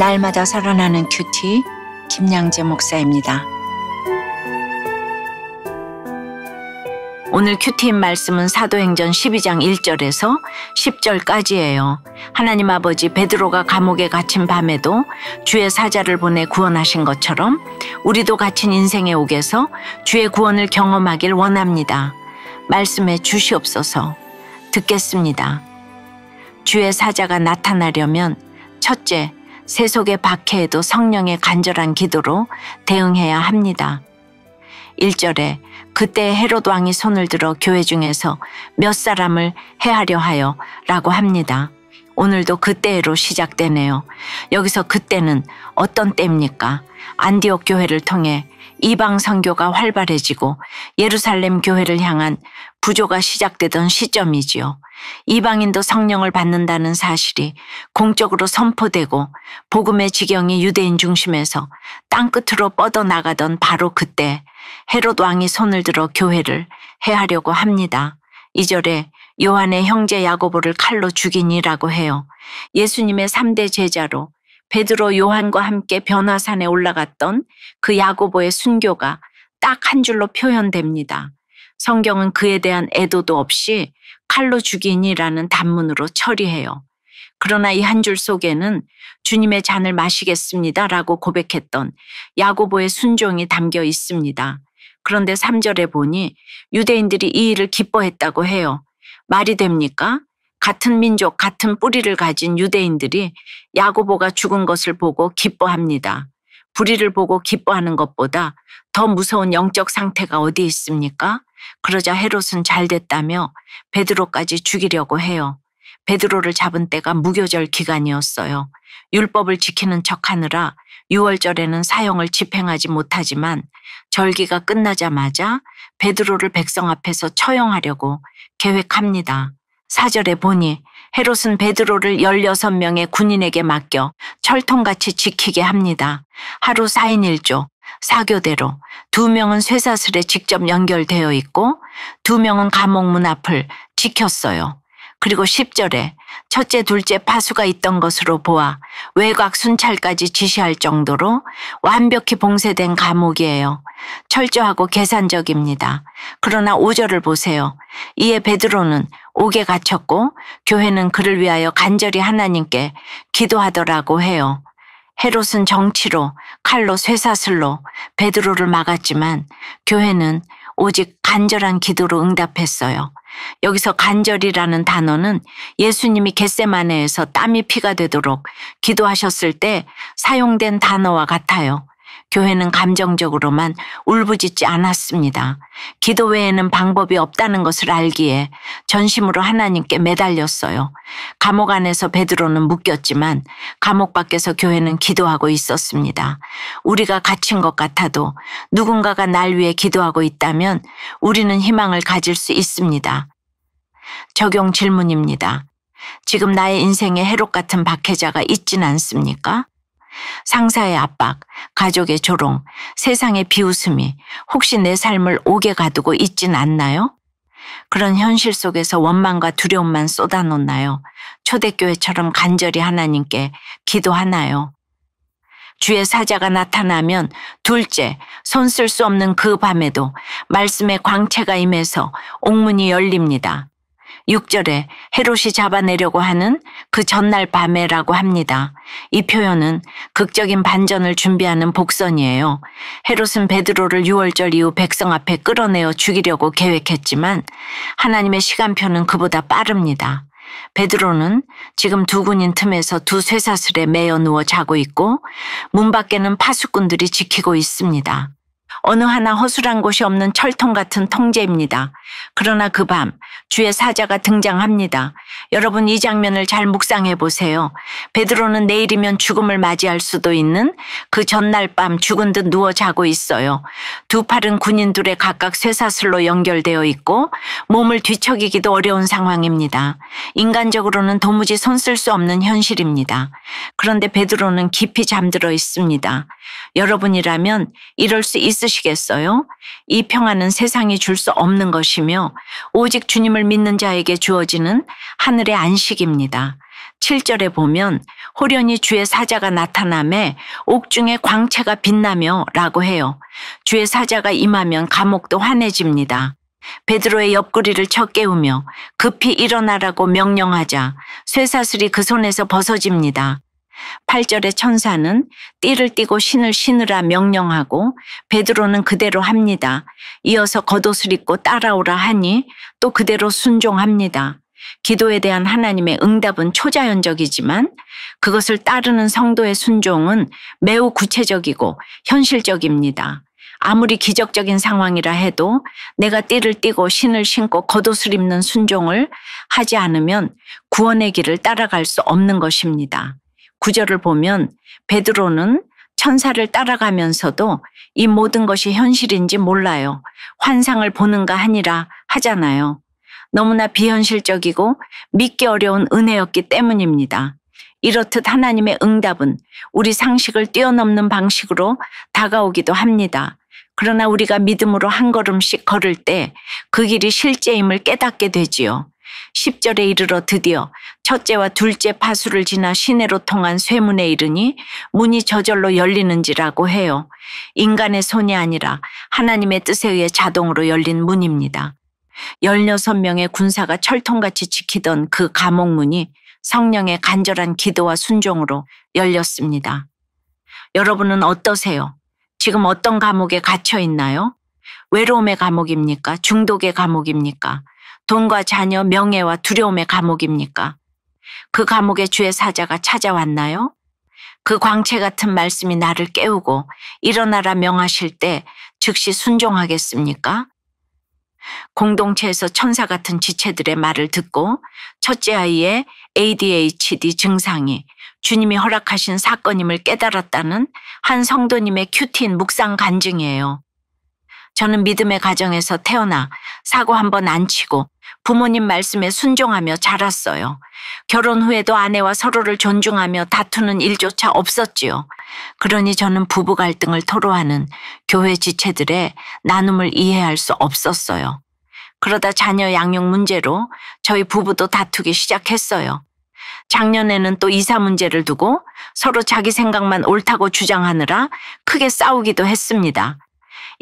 날마다 살아나는 큐티 김양재 목사입니다. 오늘 큐티인 말씀은 사도행전 12장 1절에서 10절까지예요. 하나님 아버지 베드로가 감옥에 갇힌 밤에도 주의 사자를 보내 구원하신 것처럼 우리도 갇힌 인생의 옥에서 주의 구원을 경험하길 원합니다. 말씀에 주시옵소서. 듣겠습니다. 주의 사자가 나타나려면 첫째, 세속의 박해에도 성령의 간절한 기도로 대응해야 합니다. 1절에 그때 헤롯 왕이 손을 들어 교회 중에서 몇 사람을 해하려 하여 라고 합니다. 오늘도 그때로 시작되네요. 여기서 그때는 어떤 때입니까? 안디옥 교회를 통해 이방 선교가 활발해지고 예루살렘 교회를 향한 부조가 시작되던 시점이지요. 이방인도 성령을 받는다는 사실이 공적으로 선포되고 복음의 지경이 유대인 중심에서 땅끝으로 뻗어나가던 바로 그때 헤롯 왕이 손을 들어 교회를 해하려고 합니다. 2절에 요한의 형제 야고보를 칼로 죽이니라고 해요. 예수님의 3대 제자로 베드로 요한과 함께 변화산에 올라갔던 그 야고보의 순교가 딱 한 줄로 표현됩니다. 성경은 그에 대한 애도도 없이 칼로 죽이니라는 단문으로 처리해요. 그러나 이 한 줄 속에는 주님의 잔을 마시겠습니다라고 고백했던 야고보의 순종이 담겨 있습니다. 그런데 3절에 보니 유대인들이 이 일을 기뻐했다고 해요. 말이 됩니까? 같은 민족, 같은 뿌리를 가진 유대인들이 야고보가 죽은 것을 보고 기뻐합니다. 불의를 보고 기뻐하는 것보다 더 무서운 영적 상태가 어디 있습니까? 그러자 헤롯은 잘 됐다며 베드로까지 죽이려고 해요. 베드로를 잡은 때가 무교절 기간이었어요. 율법을 지키는 척하느라 6월절에는 사형을 집행하지 못하지만 절기가 끝나자마자 베드로를 백성 앞에서 처형하려고 계획합니다. 4절에 보니 헤롯은 베드로를 16명의 군인에게 맡겨 철통같이 지키게 합니다. 하루 4인 1조, 사교대로 2명은 쇠사슬에 직접 연결되어 있고 2명은 감옥 문 앞을 지켰어요. 그리고 10절에 첫째, 둘째 파수가 있던 것으로 보아 외곽 순찰까지 지시할 정도로 완벽히 봉쇄된 감옥이에요. 철저하고 계산적입니다. 그러나 5절을 보세요. 이에 베드로는 옥에 갇혔고 교회는 그를 위하여 간절히 하나님께 기도하더라고 해요. 헤롯은 정치로 칼로 쇠사슬로 베드로를 막았지만 교회는 오직 간절한 기도로 응답했어요. 여기서 간절이라는 단어는 예수님이 겟세마네에서 땀이 피가 되도록 기도하셨을 때 사용된 단어와 같아요. 교회는 감정적으로만 울부짖지 않았습니다. 기도 외에는 방법이 없다는 것을 알기에 전심으로 하나님께 매달렸어요. 감옥 안에서 베드로는 묶였지만 감옥 밖에서 교회는 기도하고 있었습니다. 우리가 갇힌 것 같아도 누군가가 날 위해 기도하고 있다면 우리는 희망을 가질 수 있습니다. 적용 질문입니다. 지금 나의 인생에 헤롯 같은 박해자가 있진 않습니까? 상사의 압박, 가족의 조롱, 세상의 비웃음이 혹시 내 삶을 옥에 가두고 있진 않나요? 그런 현실 속에서 원망과 두려움만 쏟아놓나요? 초대교회처럼 간절히 하나님께 기도하나요? 주의 사자가 나타나면 둘째, 손 쓸 수 없는 그 밤에도 말씀의 광채가 임해서 옥문이 열립니다. 6절에 헤롯이 잡아내려고 하는 그 전날 밤에라고 합니다. 이 표현은 극적인 반전을 준비하는 복선이에요. 헤롯은 베드로를 6월절 이후 백성 앞에 끌어내어 죽이려고 계획했지만 하나님의 시간표는 그보다 빠릅니다. 베드로는 지금 두 군인 틈에서 두 쇠사슬에 매여 누워 자고 있고 문 밖에는 파수꾼들이 지키고 있습니다. 어느 하나 허술한 곳이 없는 철통 같은 통제입니다. 그러나 그 밤 주의 사자가 등장합니다. 여러분 이 장면을 잘 묵상해 보세요. 베드로는 내일이면 죽음을 맞이할 수도 있는 그 전날 밤 죽은 듯 누워 자고 있어요. 두 팔은 군인 둘에 각각 쇠사슬로 연결되어 있고 몸을 뒤척이기도 어려운 상황입니다. 인간적으로는 도무지 손 쓸 수 없는 현실입니다. 그런데 베드로는 깊이 잠들어 있습니다. 여러분이라면 이럴 수 있으시겠어요? 이 평안은 세상이 줄 수 없는 것이며 오직 주님을 믿는 자에게 주어지는 하늘의 안식입니다. 7절에 보면 호련히 주의 사자가 나타나매 옥중에 광채가 빛나며 라고 해요. 주의 사자가 임하면 감옥도 환해집니다. 베드로의 옆구리를 쳐 깨우며 급히 일어나라고 명령하자 쇠사슬이 그 손에서 벗어집니다. 8절의 천사는 띠를 띠고 신을 신으라 명령하고 베드로는 그대로 합니다. 이어서 겉옷을 입고 따라오라 하니 또 그대로 순종합니다. 기도에 대한 하나님의 응답은 초자연적이지만 그것을 따르는 성도의 순종은 매우 구체적이고 현실적입니다. 아무리 기적적인 상황이라 해도 내가 띠를 띠고 신을 신고 겉옷을 입는 순종을 하지 않으면 구원의 길을 따라갈 수 없는 것입니다. 9절을 보면 베드로는 천사를 따라가면서도 이 모든 것이 현실인지 몰라요. 환상을 보는가 하니라 하잖아요. 너무나 비현실적이고 믿기 어려운 은혜였기 때문입니다. 이렇듯 하나님의 응답은 우리 상식을 뛰어넘는 방식으로 다가오기도 합니다. 그러나 우리가 믿음으로 한 걸음씩 걸을 때 그 길이 실제임을 깨닫게 되지요. 10절에 이르러 드디어 첫째와 둘째 파수를 지나 시내로 통한 쇠문에 이르니 문이 저절로 열리는지라고 해요. 인간의 손이 아니라 하나님의 뜻에 의해 자동으로 열린 문입니다. 16명의 군사가 철통같이 지키던 그 감옥문이 성령의 간절한 기도와 순종으로 열렸습니다. 여러분은 어떠세요? 지금 어떤 감옥에 갇혀 있나요? 외로움의 감옥입니까? 중독의 감옥입니까? 돈과 자녀, 명예와 두려움의 감옥입니까? 그 감옥에 주의 사자가 찾아왔나요? 그 광채 같은 말씀이 나를 깨우고 일어나라 명하실 때 즉시 순종하겠습니까? 공동체에서 천사 같은 지체들의 말을 듣고 첫째 아이의 ADHD 증상이 주님이 허락하신 사건임을 깨달았다는 한 성도님의 큐티인 묵상 간증이에요. 저는 믿음의 가정에서 태어나 사고 한 번 안 치고 부모님 말씀에 순종하며 자랐어요. 결혼 후에도 아내와 서로를 존중하며 다투는 일조차 없었지요. 그러니 저는 부부 갈등을 토로하는 교회 지체들의 나눔을 이해할 수 없었어요. 그러다 자녀 양육 문제로 저희 부부도 다투기 시작했어요. 작년에는 또 이사 문제를 두고 서로 자기 생각만 옳다고 주장하느라 크게 싸우기도 했습니다.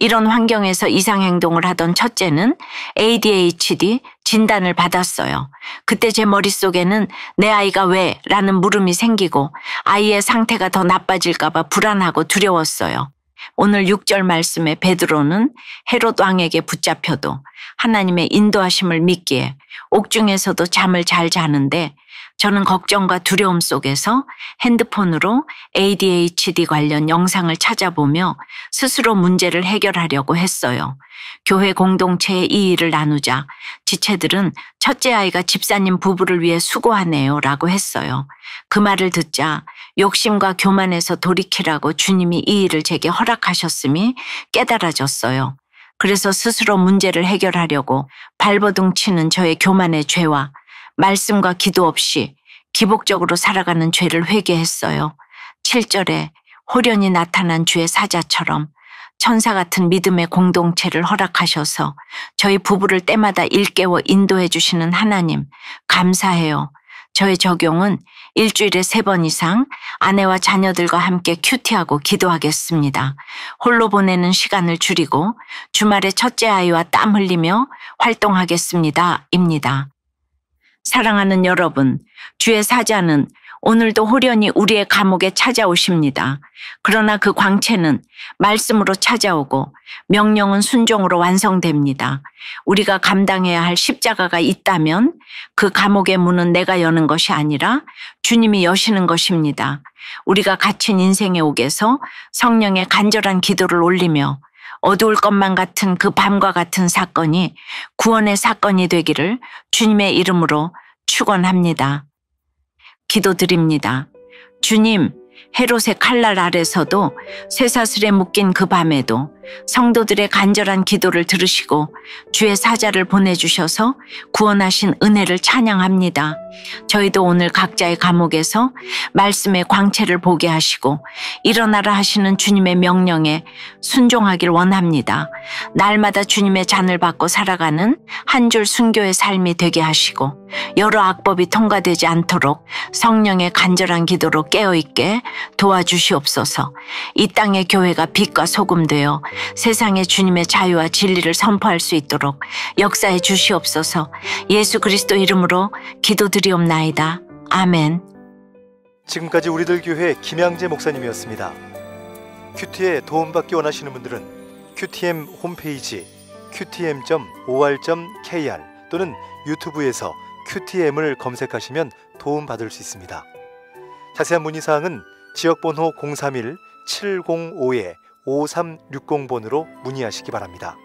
이런 환경에서 이상행동을 하던 첫째는 ADHD 진단을 받았어요. 그때 제 머릿속에는 내 아이가 왜? 라는 물음이 생기고 아이의 상태가 더 나빠질까 봐 불안하고 두려웠어요. 오늘 6절 말씀에 베드로는 헤롯 왕에게 붙잡혀도 하나님의 인도하심을 믿기에 옥중에서도 잠을 잘 자는데 저는 걱정과 두려움 속에서 핸드폰으로 ADHD 관련 영상을 찾아보며 스스로 문제를 해결하려고 했어요. 교회 공동체에 이 일을 나누자 지체들은 첫째 아이가 집사님 부부를 위해 수고하네요 라고 했어요. 그 말을 듣자 욕심과 교만에서 돌이키라고 주님이 이 일을 제게 허락하셨음이 깨달아졌어요. 그래서 스스로 문제를 해결하려고 발버둥 치는 저의 교만의 죄와 말씀과 기도 없이 기복적으로 살아가는 죄를 회개했어요. 7절에 호련히 나타난 주의 사자처럼 천사 같은 믿음의 공동체를 허락하셔서 저희 부부를 때마다 일깨워 인도해 주시는 하나님 감사해요. 저의 적용은 일주일에 3번 이상 아내와 자녀들과 함께 큐티하고 기도하겠습니다. 홀로 보내는 시간을 줄이고 주말에 첫째 아이와 땀 흘리며 활동하겠습니다. 입니다. 사랑하는 여러분, 주의 사자는 오늘도 호련히 우리의 감옥에 찾아오십니다. 그러나 그 광채는 말씀으로 찾아오고 명령은 순종으로 완성됩니다. 우리가 감당해야 할 십자가가 있다면 그 감옥의 문은 내가 여는 것이 아니라 주님이 여시는 것입니다. 우리가 갇힌 인생의 옥에서 성령의 간절한 기도를 올리며 어두울 것만 같은 그 밤과 같은 사건이 구원의 사건이 되기를 주님의 이름으로 축원합니다. 기도드립니다. 주님, 헤롯의 칼날 아래서도 쇠사슬에 묶인 그 밤에도 성도들의 간절한 기도를 들으시고 주의 사자를 보내주셔서 구원하신 은혜를 찬양합니다. 저희도 오늘 각자의 감옥에서 말씀의 광채를 보게 하시고 일어나라 하시는 주님의 명령에 순종하길 원합니다. 날마다 주님의 잔을 받고 살아가는 한 줄 순교의 삶이 되게 하시고 여러 악법이 통과되지 않도록 성령의 간절한 기도로 깨어있게 도와주시옵소서. 이 땅의 교회가 빛과 소금 되어 세상에 주님의 자유와 진리를 선포할 수 있도록 역사해 주시옵소서. 예수 그리스도 이름으로 기도드리옵나이다. 아멘. 지금까지 우리들 교회 김양재 목사님이었습니다. 큐티에 도움받기 원하시는 분들은 QTM 홈페이지 qtm.or.kr 또는 유튜브에서 QTM을 검색하시면 도움받을 수 있습니다. 자세한 문의사항은 지역번호 031-705-5360번으로 문의하시기 바랍니다.